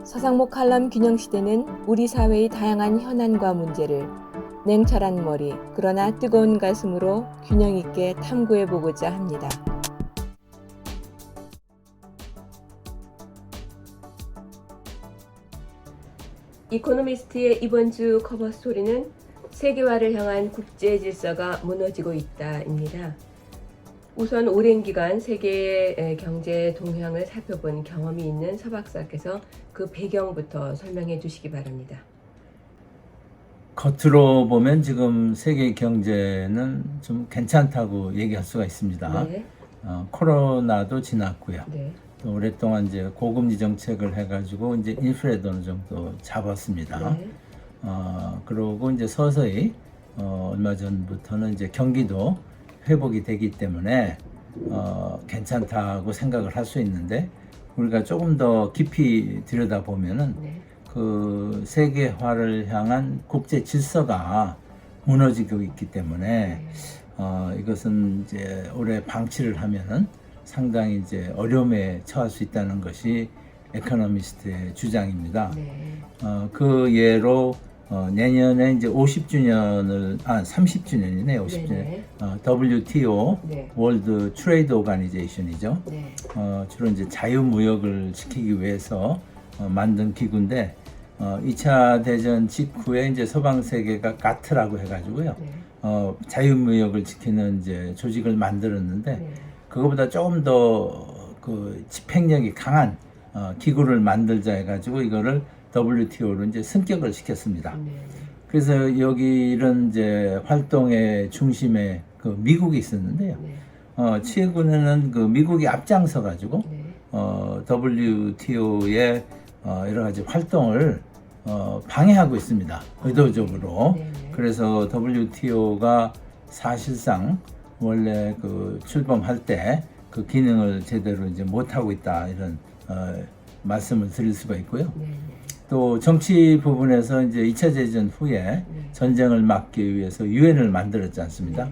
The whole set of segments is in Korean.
서상목 칼럼 균형 시대는 우리 사회의 다양한 현안과 문제를 냉철한 머리, 그러나 뜨거운 가슴으로 균형 있게 탐구해 보고자 합니다. 이코노미스트의 이번 주 커버 스토리는 세계화를 향한 국제 질서가 무너지고 있다입니다. 우선 오랜 기간 세계의 경제 동향을 살펴본 경험이 있는 서 박사께서 그 배경부터 설명해 주시기 바랍니다. 겉으로 보면 지금 세계 경제는 좀 괜찮다고 얘기할 수가 있습니다. 네. 코로나도 지났고요. 네. 또 오랫동안 이제 고금리 정책을 해가지고 이제 인플레도 어느 정도 잡았습니다. 네. 그러고 이제 서서히 얼마 전부터는 이제 경기도 회복이 되기 때문에 괜찮다고 생각을 할 수 있는데, 우리가 조금 더 깊이 들여다보면은 네. 그 세계화를 향한 국제 질서가 무너지고 있기 때문에 이것은 이제 올해 방치를 하면은 상당히 이제 어려움에 처할 수 있다는 것이 에코노미스트의 주장입니다. 네. 그 예로 내년에 이제 30주년이네요. 50주년. 네네. WTO, 네. 월드 트레이드 오가니제이션이죠. 네. 주로 이제 자유무역을 지키기 위해서 만든 기구인데, 2차 대전 직후에 이제 서방 세계가 가트라고 해가지고요. 네. 자유무역을 지키는 이제 조직을 만들었는데, 네. 그거보다 조금 더 그 집행력이 강한 기구를 만들자 해가지고 이거를 WTO로 이제 승격을 시켰습니다. 네. 그래서 여기 이런 이제 활동의 중심에 그 미국이 있었는데요. 네. 최근에는 그 미국이 앞장서 가지고 네. WTO의 여러 가지 활동을 방해하고 있습니다. 의도적으로. 네. 그래서 WTO가 사실상 원래 그 출범할 때 그 기능을 제대로 이제 못하고 있다, 이런 말씀을 드릴 수가 있고요. 네. 또 정치 부분에서 이제 2차 대전 후에 네. 전쟁을 막기 위해서 유엔을 만들었지 않습니까?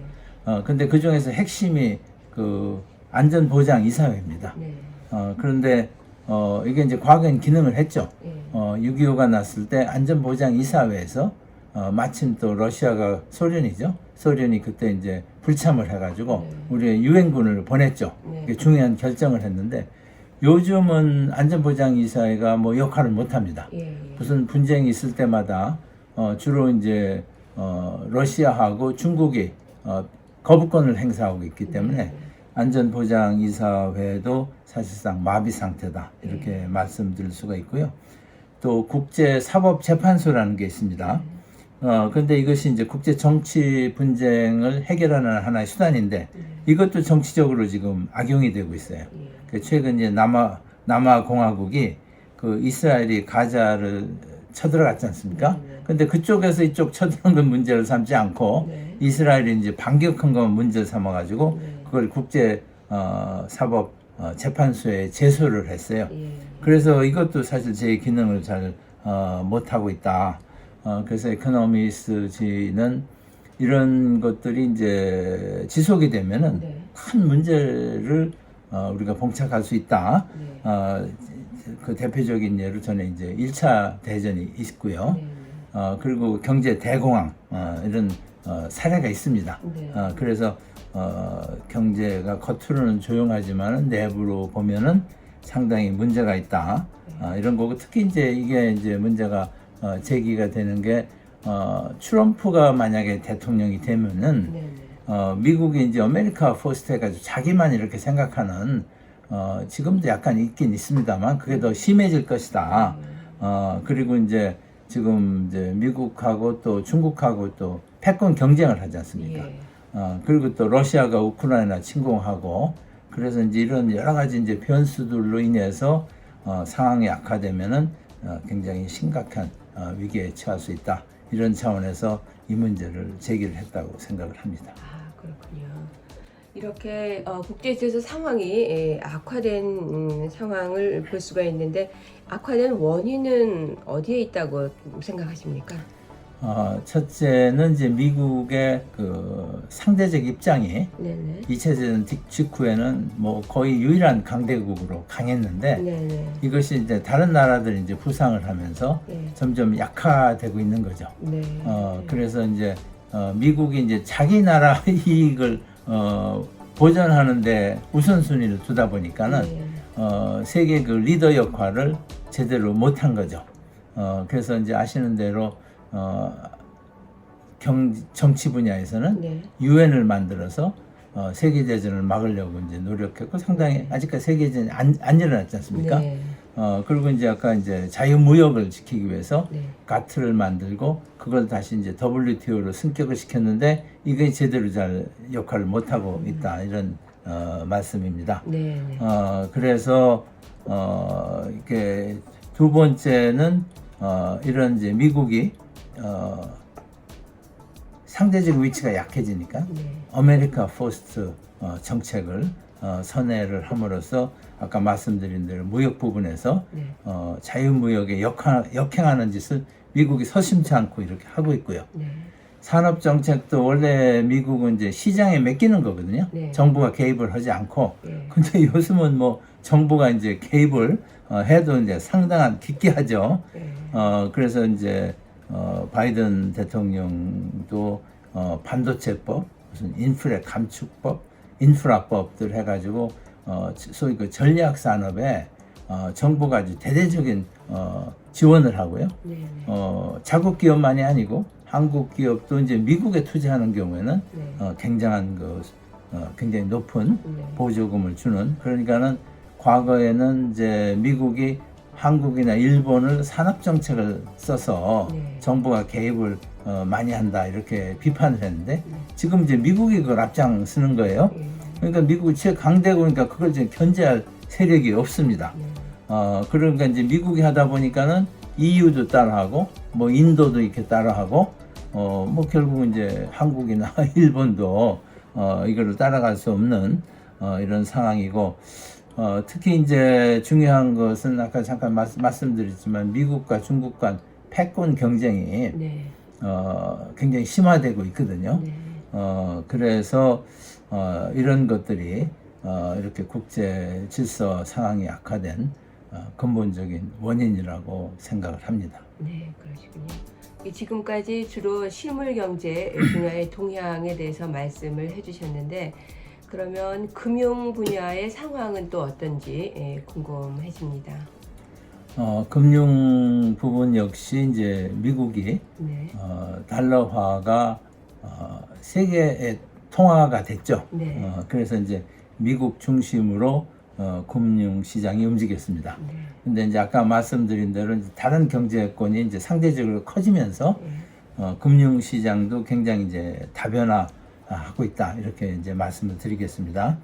근데 그 중에서 핵심이 그 안전보장이사회입니다. 네. 그런데 이게 이제 과거엔 기능을 했죠. 네. 6.25가 났을 때 안전보장이사회에서 마침 또 러시아가 소련이 그때 이제 불참을 해가지고 네. 우리의 유엔군을 보냈죠. 네. 이게 중요한 결정을 했는데, 요즘은 안전보장이사회가 뭐 역할을 못합니다. 예. 무슨 분쟁이 있을 때마다 주로 이제 러시아하고 중국이 거부권을 행사하고 있기 때문에 네. 안전보장이사회도 사실상 마비 상태다, 이렇게 말씀드릴 수가 있고요. 또 국제사법재판소라는 게 있습니다. 근데 이것이 이제 국제 정치 분쟁을 해결하는 하나의 수단인데, 이것도 정치적으로 지금 악용이 되고 있어요. 최근 이제 남아 공화국이 그 이스라엘이 가자를 쳐들어갔지 않습니까? 근데 그쪽에서 이쪽 쳐들어간 건 문제를 삼지 않고 네. 이스라엘이 이제 반격한 건 문제를 삼아가지고 네. 그걸 국제 사법 재판소에 제소를 했어요. 예. 그래서 이것도 사실 제 기능을 잘 못하고 있다. 그래서 에코노미스트는 이런 것들이 이제 지속이 되면은 네. 큰 문제를 우리가 봉착할 수 있다. 네. 그 대표적인 예로 전에 이제 1차 대전이 있고요. 네. 그리고 경제 대공황, 이런 사례가 있습니다. 네. 그래서 경제가 겉으로는 조용하지만 내부로 보면은 상당히 문제가 있다. 이런 거고, 특히 이제 이게 이제 문제가 제기가 되는 게 트럼프가 만약에 대통령이 되면은 네. 미국이 이제 아메리카 퍼스트 해가지고 자기만 이렇게 생각하는 지금도 약간 있긴 있습니다만 그게 더 심해질 것이다. 그리고 이제 지금 이제 미국하고 또 중국하고 또 패권 경쟁을 하지 않습니까? 예. 그리고 또 러시아가 우크라이나 침공하고, 그래서 이제 이런 여러 가지 이제 변수들로 인해서 상황이 악화되면은 굉장히 심각한 위기에 처할 수 있다. 이런 차원에서 이 문제를 제기를 했다고 생각을 합니다. 그렇군요. 이렇게 국제에서 상황이 악화된 상황을 볼 수가 있는데, 악화된 원인은 어디에 있다고 생각하십니까? 첫째는 이제 미국의 그 상대적 입장이 네네. 2차 대전 직후에는 뭐 거의 유일한 강대국으로 강했는데 네네. 이것이 이제 다른 나라들이 이제 부상을 하면서 예. 점점 약화되고 있는 거죠. 네. 그래서 이제 미국이 이제 자기 나라 이익을 보전하는데 우선순위를 두다 보니까는 네. 세계 그 리더 역할을 제대로 못한 거죠. 그래서 이제 아시는 대로 정치 분야에서는 네. 유엔을 만들어서 세계 대전을 막으려고 이제 노력했고 상당히 아직까지 세계 대전이 안 일어났지 않습니까? 네. 그리고 이제 아까 이제 자유무역을 지키기 위해서 네. 가트를 만들고 그걸 다시 이제 WTO로 승격을 시켰는데 이게 제대로 잘 역할을 못 하고 있다 이런 말씀입니다. 네. 네. 그래서 이렇게 두 번째는 이런 이제 미국이 상대적 위치가 약해지니까 네. 아메리카 포스트 정책을 선회를 함으로써 아까 말씀드린 대로 무역 부분에서 네. 자유무역에 역행하는 짓을 미국이 서심치 않고 이렇게 하고 있고요. 네. 산업 정책도 원래 미국은 이제 시장에 맡기는 거거든요. 네. 정부가 개입을 하지 않고. 예. 근데 요즘은 뭐 정부가 이제 개입을 해도 이제 상당한 기끼하죠. 예. 그래서 이제 바이든 대통령도 반도체법, 무슨 인프레 감축법, 인프라법들 해가지고 소위 그 전략 산업에 정부가 아주 대대적인 지원을 하고요. 네. 자국 기업만이 아니고 한국 기업도 이제 미국에 투자하는 경우에는 네. 굉장한 굉장히 높은 네. 보조금을 주는 그러니까는 과거에는 이제 미국이 한국이나 일본을 산업 정책을 써서 네. 정부가 개입을 많이 한다 이렇게 비판을 했는데 네. 지금 이제 미국이 그걸 앞장서는 거예요. 예. 그러니까 미국이 최강대국이니까 그걸 이제 견제할 세력이 없습니다. 네. 그러니까 이제 미국이 하다 보니까는 EU도 따라하고 뭐 인도도 이렇게 따라하고 뭐 결국 이제 한국이나 일본도 이거를 따라갈 수 없는 이런 상황이고 특히 이제 중요한 것은 아까 잠깐 말씀드렸지만 미국과 중국 간 패권 경쟁이 네. 굉장히 심화되고 있거든요. 네. 그래서 이런 것들이 이렇게 국제 질서 상황이 악화된 근본적인 원인이라고 생각을 합니다. 네, 그러시군요. 지금까지 주로 실물 경제 분야의 동향에 대해서 말씀을 해주셨는데, 그러면 금융 분야의 상황은 또 어떤지 궁금해집니다. 금융 부분 역시 이제 미국이 네. 달러화가 세계의 통화가 됐죠. 네. 그래서 이제 미국 중심으로 금융 시장이 움직였습니다. 네. 근데 이제 아까 말씀드린 대로 이제 다른 경제권이 이제 상대적으로 커지면서 금융 시장도 굉장히 이제 다변화하고 있다 이렇게 이제 말씀을 드리겠습니다.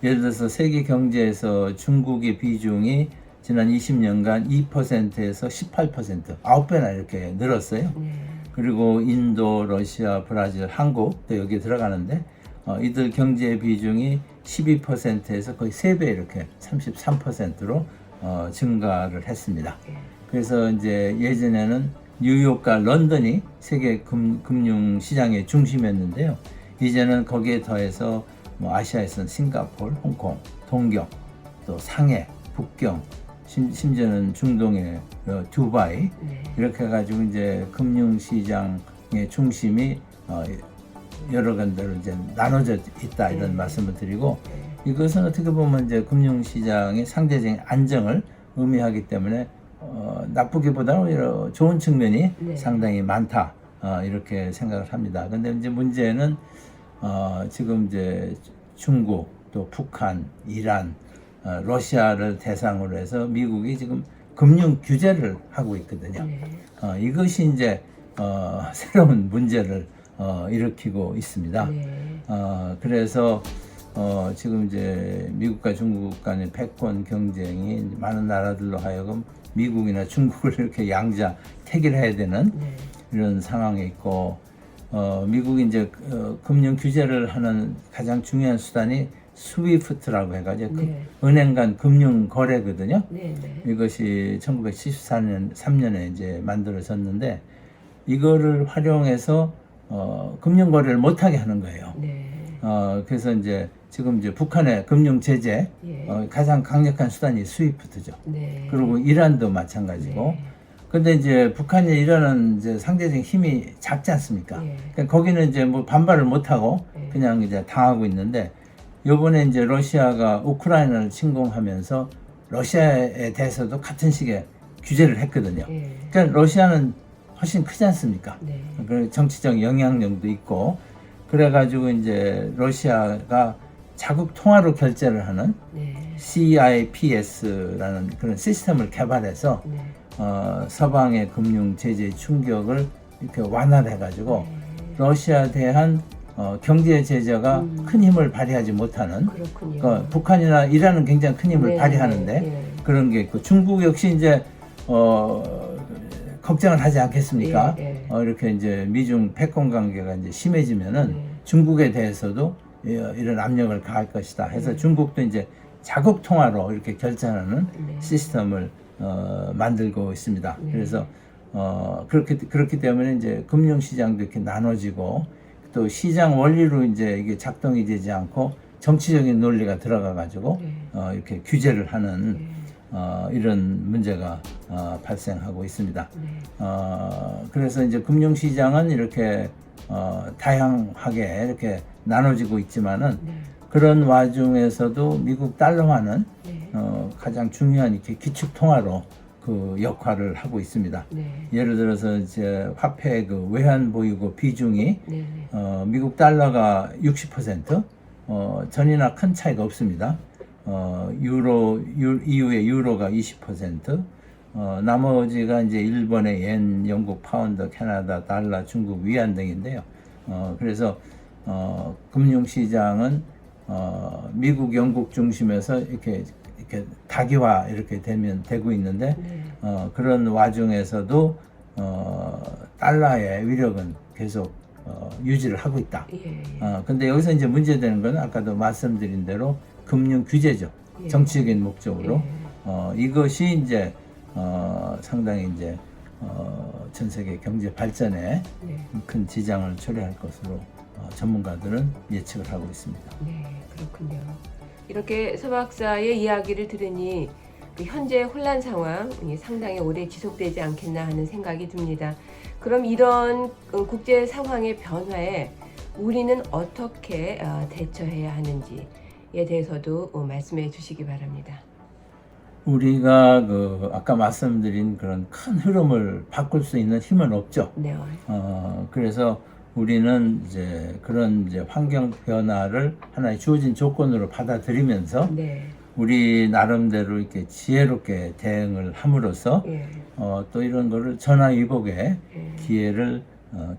예를 들어서 세계 경제에서 중국의 비중이 지난 20년간 2%에서 18%, 9배나 이렇게 늘었어요. 네. 그리고 인도, 러시아, 브라질, 한국도 여기에 들어가는데 이들 경제 비중이 12%에서 거의 3배 이렇게 33%로 증가를 했습니다. 그래서 이제 예전에는 뉴욕과 런던이 세계 금융 시장의 중심이었는데요. 이제는 거기에 더해서 뭐 아시아에서는 싱가포르, 홍콩, 동경, 또 상해, 북경, 심지어는 중동의 두바이 네. 이렇게 해가지고 이제 금융 시장의 중심이 여러 군데로 이제 나눠져 있다 이런 말씀을 드리고 이것은 어떻게 보면 이제 금융 시장의 상대적인 안정을 의미하기 때문에 나쁘기보다는 오히려 좋은 측면이 네. 상당히 많다 이렇게 생각을 합니다. 근데 이제 문제는 지금 이제 중국 또 북한, 이란, 러시아를 대상으로 해서 미국이 지금 금융 규제를 하고 있거든요. 네. 이것이 이제 새로운 문제를 일으키고 있습니다. 네. 그래서 지금 이제 미국과 중국 간의 패권 경쟁이 많은 나라들로 하여금 미국이나 중국을 이렇게 양자 택일해야 되는 네. 이런 상황에 있고 미국이 이제 금융 규제를 하는 가장 중요한 수단이 스위프트라고 해가지고 네. 은행 간 금융 거래거든요. 네. 네. 이것이 1973년에 이제 만들어졌는데 이거를 활용해서 금융 거래를 못하게 하는 거예요. 네. 그래서 이제 지금 이제 북한의 금융 제재 예. 가장 강력한 수단이 스위프트죠. 네. 그리고 이란도 마찬가지고. 네. 근데 이제 북한이 이란은 이제 상대적인 힘이 작지 않습니까? 예. 그러니까 거기는 이제 뭐 반발을 못 하고 예. 그냥 이제 당하고 있는데, 요번에 이제 러시아가 우크라이나를 침공하면서 러시아에 대해서도 같은 식의 규제를 했거든요. 예. 그러니까 러시아는 훨씬 크지 않습니까? 네. 그 정치적 영향력도 있고, 그래가지고 이제 러시아가 자국 통화로 결제를 하는 네. CIPS라는 그런 시스템을 개발해서 네. 서방의 금융 제재 충격을 이렇게 완화를 해가지고 러시아에 대한 경제 제재가 큰 힘을 발휘하지 못하는, 그렇군요. 북한이나 이란은 굉장히 큰 힘을 네, 발휘하는데 네, 그런 게 있고, 중국 역시 이제 걱정을 하지 않겠습니까? 예, 이렇게 이제 미중 패권 관계가 이제 심해지면은 네. 중국에 대해서도 이런 압력을 가할 것이다 해서 네. 중국도 이제 자국 통화로 이렇게 결제하는 네. 시스템을 만들고 있습니다. 네. 그래서 그렇기 때문에 이제 금융 시장도 이렇게 나눠지고, 또 시장 원리로 이제 이게 작동이 되지 않고 정치적인 논리가 들어가 가지고 네. 이렇게 규제를 하는 네. 이런 문제가 발생하고 있습니다. 네. 그래서 이제 금융시장은 이렇게 다양하게 이렇게 나눠지고 있지만은, 네. 그런 와중에서도 미국 달러화는 네. 가장 중요한 이렇게 기축 통화로 그 역할을 하고 있습니다. 네. 예를 들어서 이제 화폐 그 외환 보유고 비중이 네. 미국 달러가 60%, 전이나 큰 차이가 없습니다. 이후에 유로가 20%, 나머지가 이제 일본의 yen, 영국 파운드, 캐나다 달러, 중국 위안 등인데요. 그래서 금융시장은 미국, 영국 중심에서 이렇게 다기화 이렇게 되고 있는데, 네. 그런 와중에서도 달러의 위력은 계속 유지를 하고 있다. 예. 근데 여기서 이제 문제되는 건 아까도 말씀드린 대로 금융 규제죠. 예. 정치적인 목적으로. 예. 이것이 이제 상당히 이제 전 세계 경제 발전에 네. 큰 지장을 초래할 것으로 전문가들은 예측을 하고 있습니다. 네, 그렇군요. 이렇게 서 박사의 이야기를 들으니 그 현재 혼란 상황이 상당히 오래 지속되지 않겠나 하는 생각이 듭니다. 그럼 이런 국제 상황의 변화에 우리는 어떻게 대처해야 하는지에 대해서도 말씀해 주시기 바랍니다. 우리가 아까 말씀드린 그런 큰 흐름을 바꿀 수 있는 힘은 없죠. 네. 그래서 우리는 이제 그런 이제 환경 변화를 하나의 주어진 조건으로 받아들이면서 네. 우리 나름대로 이렇게 지혜롭게 대응을 함으로써 예. 또 이런 거를 전화위복의 예.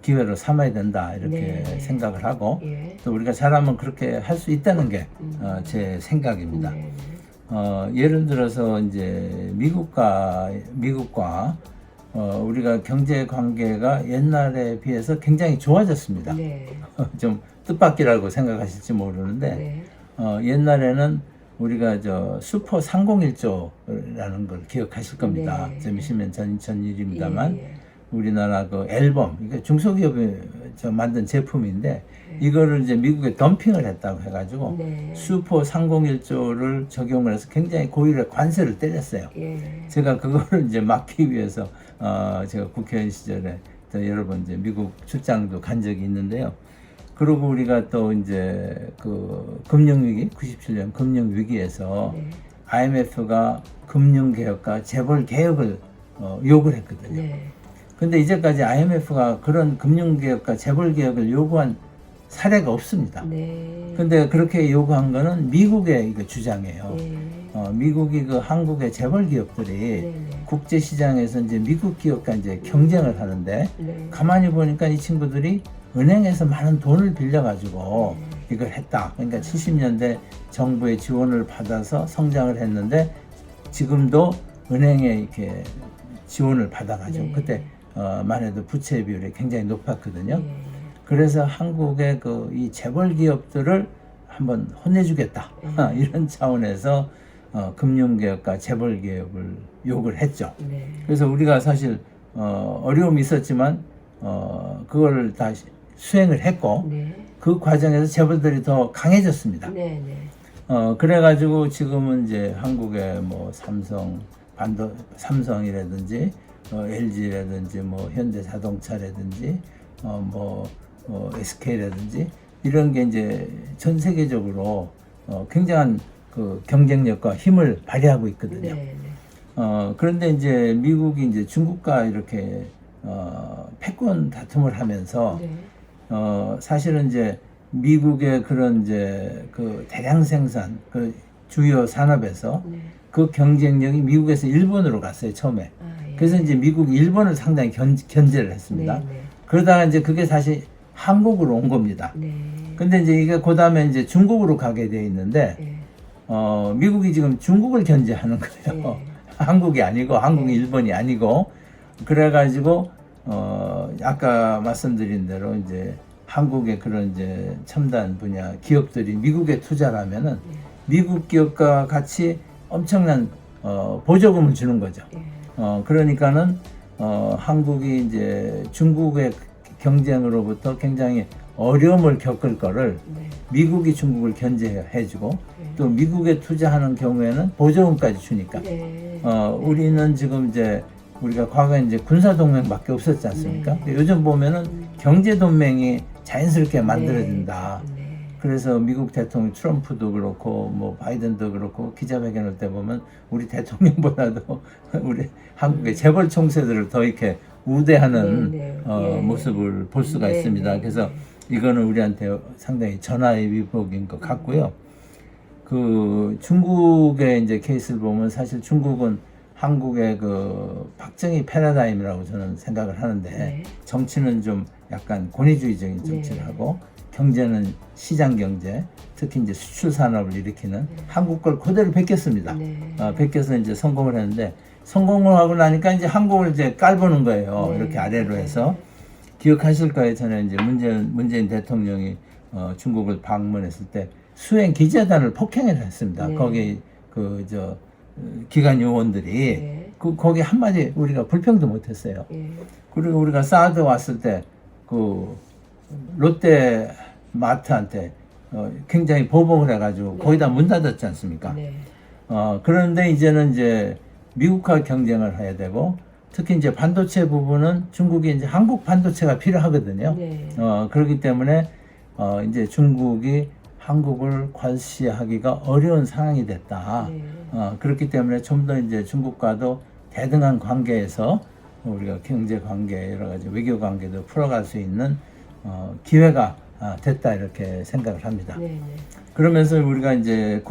기회로 삼아야 된다 이렇게 네. 생각을 하고, 예. 또 우리가 잘하면 그렇게 할 수 있다는 게 제 생각입니다. 네. 예를 들어서 이제 미국과 우리가 경제 관계가 옛날에 비해서 굉장히 좋아졌습니다. 네. 좀 뜻밖이라고 생각하실지 모르는데, 네. 옛날에는 우리가 슈퍼 301조라는 걸 기억하실 겁니다. 네. 좀 몇십 년 전 일입니다만, 예. 우리나라 그 앨범, 이게 중소기업이 만든 제품인데, 이거를 이제 미국에 덤핑을 했다고 해가지고, 네. 슈퍼 301조를 적용을 해서 굉장히 고율의 관세를 때렸어요. 예. 제가 그거를 이제 막기 위해서, 제가 국회의원 시절에 또 여러 번 이제 미국 출장도 간 적이 있는데요. 그리고 우리가 또 이제 그 금융위기, 97년 금융위기에서 네. IMF가 금융개혁과 재벌개혁을 요구를 했거든요. 네. 근데 이제까지 IMF가 그런 금융개혁과 재벌개혁을 요구한 사례가 없습니다. 네. 근데 그렇게 요구한 거는 미국의 이거 주장이에요. 예. 미국이 그 한국의 재벌 기업들이 네. 국제 시장에서 이제 미국 기업과 이제 경쟁을 하는데, 네. 가만히 보니까 이 친구들이 은행에서 많은 돈을 빌려가지고 이걸 했다. 그러니까 70년대 정부의 지원을 받아서 성장을 했는데, 지금도 은행에 이렇게 지원을 받아가지고 네. 그때 만 해도 부채 비율이 굉장히 높았거든요. 예. 그래서 한국의 이 재벌 기업들을 한번 혼내주겠다. 이런 차원에서 금융개혁과 재벌개혁을 요구를 했죠. 네. 그래서 우리가 사실 어려움이 있었지만 그걸 다 수행을 했고 네. 그 과정에서 재벌들이 더 강해졌습니다. 네. 네. 그래가지고 지금은 이제 한국의 뭐 삼성이라든지 LG라든지 뭐 현대자동차라든지 SK라든지 이런 게 이제 전 세계적으로 굉장한 그 경쟁력과 힘을 발휘하고 있거든요. 네. 그런데 이제 미국이 이제 중국과 이렇게 패권 다툼을 하면서 네. 사실은 이제 미국의 그런 이제 그 대량 생산 그 주요 산업에서 네. 그 경쟁력이 미국에서 일본으로 갔어요 처음에. 예. 그래서 이제 미국이 일본을 상당히 견제를 했습니다. 네. 그러다가 이제 그게 다시 한국으로 온 겁니다. 네. 근데 이제 이게 그 다음에 이제 중국으로 가게 돼 있는데 네. 미국이 지금 중국을 견제하는 거예요. 네. 한국이 아니고 한국이 네. 일본이 아니고 그래가지고 아까 말씀드린 대로 이제 한국의 그런 이제 첨단 분야 기업들이 미국에 투자를 하면은 미국 기업과 같이 엄청난 보조금을 주는 거죠. 예. 그러니까는 한국이 이제 중국의 경쟁으로부터 굉장히 어려움을 겪을 거를 네. 미국이 중국을 견제해주고 네. 또 미국에 투자하는 경우에는 보조금까지 주니까 네. 우리는 지금 이제 우리가 과거에 이제 군사 동맹밖에 없었지 않습니까? 네. 요즘 보면은 경제 동맹이 자연스럽게 만들어진다. 네. 그래서 미국 대통령 트럼프도 그렇고 뭐 바이든도 그렇고 기자회견할 때 보면 우리 대통령보다도 우리 한국의 재벌 총세들을 더 이렇게 우대하는 네, 네. 예. 모습을 볼 수가 네, 있습니다. 네, 그래서 네. 이거는 우리한테 상당히 전화의 위복인 것 같고요. 그 중국의 이제 케이스를 보면 사실 중국은 한국의 그 박정희 패러다임이라고 저는 생각을 하는데 네. 정치는 좀 약간 권위주의적인 정치를 네. 하고 경제는 시장 경제, 특히 이제 수출 산업을 일으키는 한국 걸 그대로 베꼈습니다. 네. 베껴서 이제 성공을 했는데 성공을 하고 나니까 이제 한국을 이제 깔보는 거예요. 네. 이렇게 아래로 해서 기억하실 거예요. 전에 이제 문재인 대통령이 중국을 방문했을 때 수행 기자단을 폭행을 했습니다. 네. 거기 기관 요원들이 네. 거기 한마디 우리가 불평도 못했어요. 예. 그리고 우리가 사드 왔을 때 그 롯데 마트한테 굉장히 보복을 해가지고 네. 거기다 문 닫았지 않습니까? 네. 그런데 이제는 이제 미국과 경쟁을 해야 되고 특히 이제 반도체 부분은 중국이 이제 한국 반도체가 필요하거든요. 네. 그렇기 때문에 이제 중국이 한국을 과시하기가 어려운 상황이 됐다. 네. 그렇기 때문에 좀 더 이제 중국과도 대등한 관계에서 우리가 경제 관계 여러 가지 외교 관계도 풀어갈 수 있는 기회가 됐다 이렇게 생각을 합니다. 네. 네. 그러면서 우리가 이제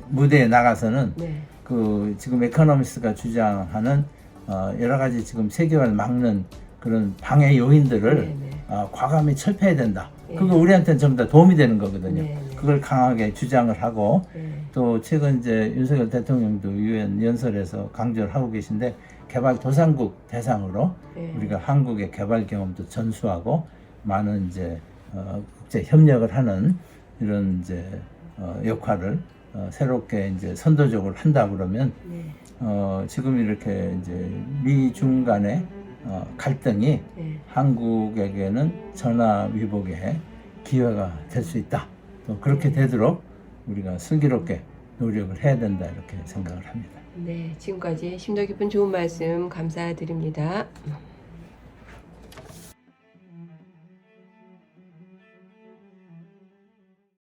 무대에 나가서는 네. 그 지금 에코노미스트가 주장하는 여러 가지 지금 세계화를 막는 그런 방해 요인들을 네, 네. 과감히 철폐해야 된다. 예. 그거 우리한테는 전부 다 도움이 되는 거거든요. 네, 네. 그걸 강하게 주장을 하고 네. 또 최근 이제 윤석열 대통령도 유엔 연설에서 강조를 하고 계신데 개발도상국 대상으로 네. 우리가 한국의 개발 경험도 전수하고 많은 이제 국제 협력을 하는 이런 이제 역할을 새롭게 이제 선도적으로 한다 그러면 네. 지금 이렇게 이제 미중 간의 갈등이 네. 한국에게는 전화 위복의 기회가 될 수 있다. 또 그렇게 되도록 우리가 슬기롭게 노력을 해야 된다 이렇게 생각을 합니다. 네. 지금까지 심도 깊은 좋은 말씀 감사드립니다.